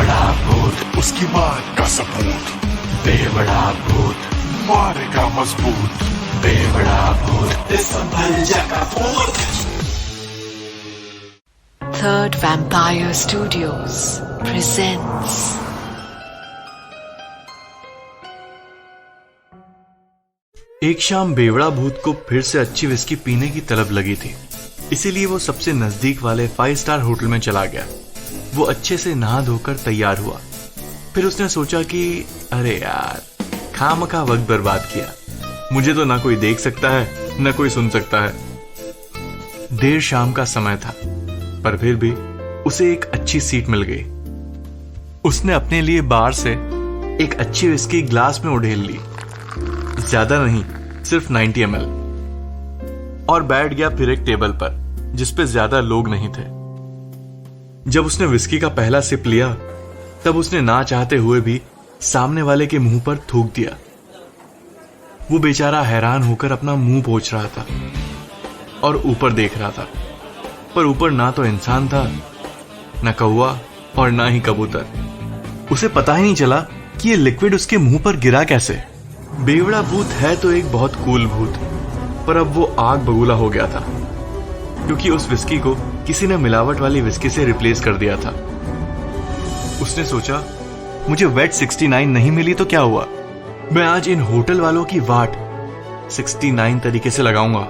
बेवड़ा भूत, उसकी बात का सबूत। बेवड़ा भूत मारेगा मजबूत। बेवड़ा भूत संभल जाएगा भूत। Third Vampire Studios presents एक शाम बेवड़ा भूत को फिर से अच्छी विस्की पीने की तलब लगी थी, इसीलिए वो सबसे नजदीक वाले 5 स्टार होटल में चला गया। वो अच्छे से नहा धोकर तैयार हुआ। फिर उसने सोचा कि अरे यार, खामखा वक्त बर्बाद किया। मुझे तो ना कोई देख सकता है ना कोई सुन सकता है। देर शाम का समय था, पर फिर भी उसे एक अच्छी सीट मिल गई। उसने अपने लिए बार से एक अच्छी विस्की ग्लास में उड़ेल ली, ज्यादा नहीं, सिर्फ 90 ml, और बैठ गया फिर एक टेबल पर जिसपे ज्यादा लोग नहीं थे। जब उसने विस्की का पहला सिप लिया, तब उसने ना चाहते हुए भी सामने वाले के मुंह पर थूक दिया। वो बेचारा हैरान होकर अपना मुंह पोंछ रहा था और ऊपर देख रहा था, पर ऊपर ना तो इंसान था, ना कौवा और ना ही कबूतर। उसे पता ही नहीं चला कि ये लिक्विड उसके मुंह पर गिरा कैसे। बेवड़ा भूत है तो एक बहुत कूल भूत, पर अब वो आग बबूला हो गया था, क्योंकि उस विस्की को किसी ने मिलावट वाली विस्की से रिप्लेस कर दिया था। उसने सोचा, मुझे वेट 69 नहीं मिली तो क्या हुआ, मैं आज इन होटल वालों की वाट 69 तरीके से लगाऊंगा।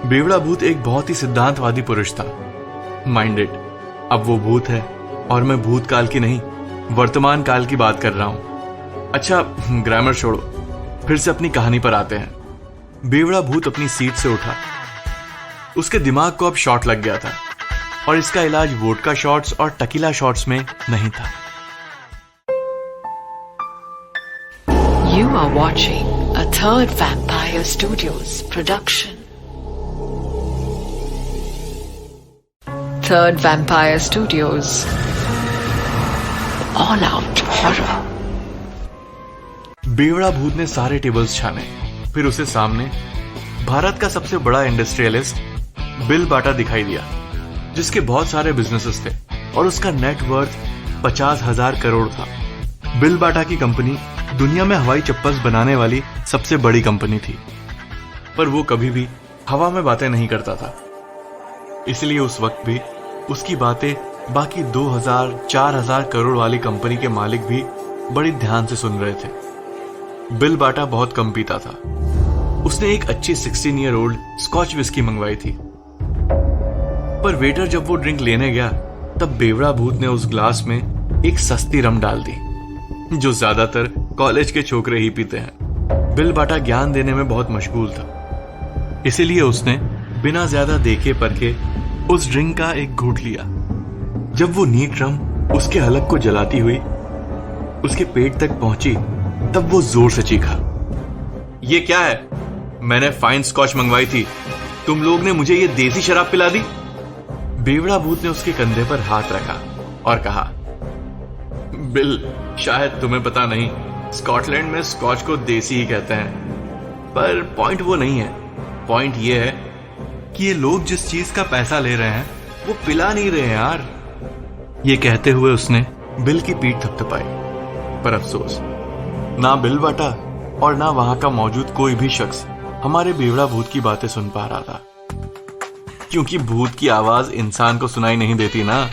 बेवड़ा भूत एक बहुत ही सिद्धांतवादी पुरुष था, माइंडेड। अब वो भूत है और मैं भूतकाल की नहीं, वर्तमान काल की बात कर रहा हूं। अच्छा, ग्रामर छोड़ो, फिर से अपनी कहानी पर आते हैं। बेवड़ा भूत अपनी सीट से उठा। उसके दिमाग को अब शॉट लग गया था, और इसका इलाज वोडका शॉट्स और टकीला शॉट्स में नहीं था। You are watching a Third Vampire Studios production. Third Vampire Studios All Out Horror. बेवड़ा भूत ने सारे टेबल्स छाने, फिर उसे सामने भारत का सबसे बड़ा इंडस्ट्रियलिस्ट बिल बाटा दिखाई दिया, जिसके बहुत सारे बिजनेसेस थे और उसका नेटवर्थ 50,000 करोड़ था। बिल बाटा की कंपनी दुनिया में हवाई चप्पल बनाने वाली सबसे बड़ी कंपनी थी, पर वो कभी भी हवा में बातें नहीं करता था। इसलिए उस वक्त भी उसकी बातें बाकी 2,000-4,000 करोड़ वाली कंपनी के मालिक भी बड़ी ध्यान से सुन रहे थे। बिल बाटा बहुत कम पीता था। उसने एक अच्छी 16 ईयर ओल्ड स्कॉच विस्की मंगवाई थी, पर वेटर जब वो ड्रिंक लेने गया, तब बेवड़ा भूत ने उस ग्लास में एक सस्ती रम डाल दी, जो ज्यादातर कॉलेज के छोकरे ही पीते हैं। बिल बाटा ज्ञान देने में बहुत मशगूल था, इसीलिए उसने बिना ज्यादा देखे परखे उस ड्रिंक का एक घूंट लिया। जब वो नीट रम उसके हलक को जलाती हुई उसके पेट तक पहुंची, तब वो जोर से चीखा, ये क्या है? मैंने फाइन स्कॉच मंगवाई थी, तुम लोग ने मुझे ये देसी शराब पिला दी। बेवड़ा भूत ने उसके कंधे पर हाथ रखा और कहा, बिल, शायद तुम्हें पता नहीं, स्कॉटलैंड में स्कॉच को देसी ही कहते हैं, पर पॉइंट वो नहीं है। पॉइंट ये है कि ये लोग जिस चीज का पैसा ले रहे हैं वो पिला नहीं रहे हैं यार। ये कहते हुए उसने बिल की पीठ थपथपाई, पर अफसोस, ना बिल बाटा और ना वहां का मौजूद कोई भी शख्स हमारे बेवड़ा भूत की बातें सुन पा रहा था, क्योंकि भूत की आवाज इंसान को सुनाई नहीं देती ना।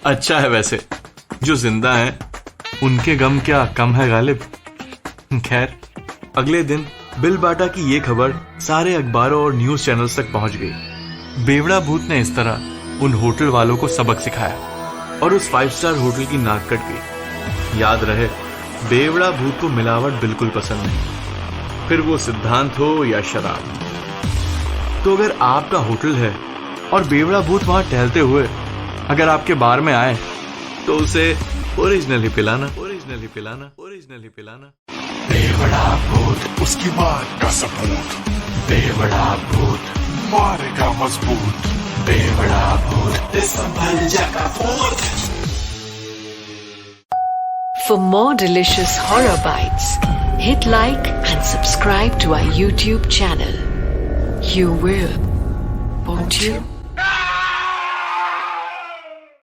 अच्छा है वैसे, जो जिंदा हैं उनके गम क्या कम है गालिब। खैर, अगले दिन बिल बाटा की ये खबर सारे अखबारों और न्यूज चैनल्स तक पहुंच गई। बेवड़ा भूत ने इस तरह उन होटल वालों को सबक सिखाया और उस 5 स्टार होटल की नाक कट गई। याद रहे, बेवड़ा भूत को मिलावट बिल्कुल पसंद नहीं, फिर वो सिद्धांत हो या शराब। तो अगर आपका होटल है और बेवड़ा भूत वहां टहलते हुए अगर आपके बार में आए, तो उसे ओरिजिनली पिलाना, ओरिजिनली पिलाना, ओरिजिनली पिलाना। बेवड़ा भूत, उसकी बात का सबूत। बेवड़ा भूत मारेगा मजबूत। बेवड़ा भूत संभल जाएगा भूत। For more delicious horror bites, hit like and subscribe to our YouTube channel. You will, won't you?